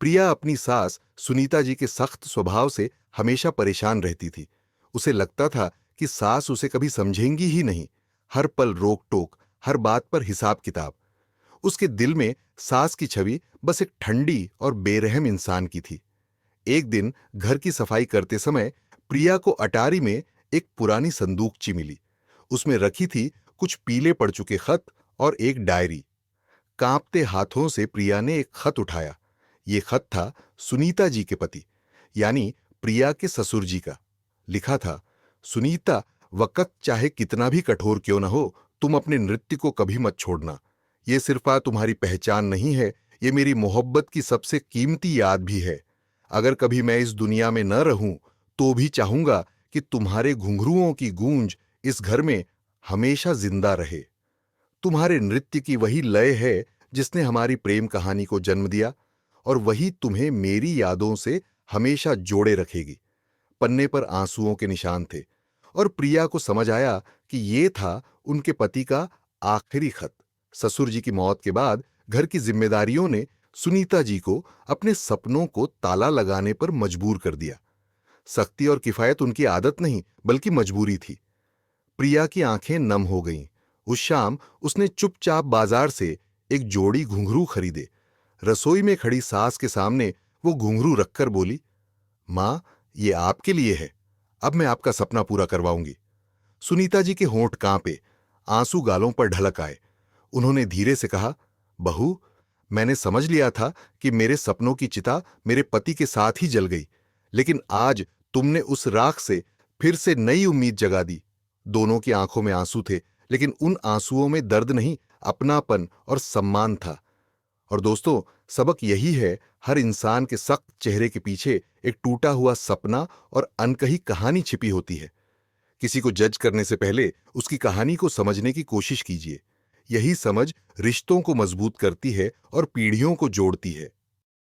प्रिया अपनी सास सुनीता जी के सख्त स्वभाव से हमेशा परेशान रहती थी। उसे लगता था कि सास उसे कभी समझेंगी ही नहीं। हर पल रोक टोक, हर बात पर हिसाब किताब। उसके दिल में सास की छवि बस एक ठंडी और बेरहम इंसान की थी। एक दिन घर की सफाई करते समय प्रिया को अटारी में एक पुरानी संदूकची मिली। उसमें रखी थी कुछ पीले पड़ चुके खत और एक डायरी। कांपते हाथों से प्रिया ने एक खत उठाया। ये खत था सुनीता जी के पति, यानी प्रिया के ससुर जी का। लिखा था, सुनीता, वक़्त चाहे कितना भी कठोर क्यों न हो, तुम अपने नृत्य को कभी मत छोड़ना। ये सिर्फ तुम्हारी पहचान नहीं है, ये मेरी मोहब्बत की सबसे कीमती याद भी है। अगर कभी मैं इस दुनिया में न रहूं, तो भी चाहूंगा कि तुम्हारे घुंघरुओं की गूंज इस घर में हमेशा जिंदा रहे। तुम्हारे नृत्य की वही लय है जिसने हमारी प्रेम कहानी को जन्म दिया, और वही तुम्हें मेरी यादों से हमेशा जोड़े रखेगी। पन्ने पर आंसुओं के निशान थे, और प्रिया को समझ आया कि ये था उनके पति का आखिरी खत। ससुर जी की मौत के बाद घर की जिम्मेदारियों ने सुनीता जी को अपने सपनों को ताला लगाने पर मजबूर कर दिया। सख्ती और किफायत उनकी आदत नहीं, बल्कि मजबूरी थी। प्रिया की आंखें नम हो गईं। उस शाम उसने चुपचाप बाजार से एक जोड़ी घुंघरू खरीदे। रसोई में खड़ी सास के सामने वो घुंघरू रखकर बोली, मां, ये आपके लिए है। अब मैं आपका सपना पूरा करवाऊंगी। सुनीता जी के होंठ कांपे, आंसू गालों पर ढलक आए। उन्होंने धीरे से कहा, बहू, मैंने समझ लिया था कि मेरे सपनों की चिता मेरे पति के साथ ही जल गई, लेकिन आज तुमने उस राख से फिर से नई उम्मीद जगा दी। दोनों की आंखों में आंसू थे, लेकिन उन आंसुओं में दर्द नहीं, अपनापन और सम्मान था। और दोस्तों, सबक यही है, हर इंसान के सख्त चेहरे के पीछे एक टूटा हुआ सपना और अनकही कहानी छिपी होती है। किसी को जज करने से पहले उसकी कहानी को समझने की कोशिश कीजिए। यही समझ रिश्तों को मजबूत करती है और पीढ़ियों को जोड़ती है।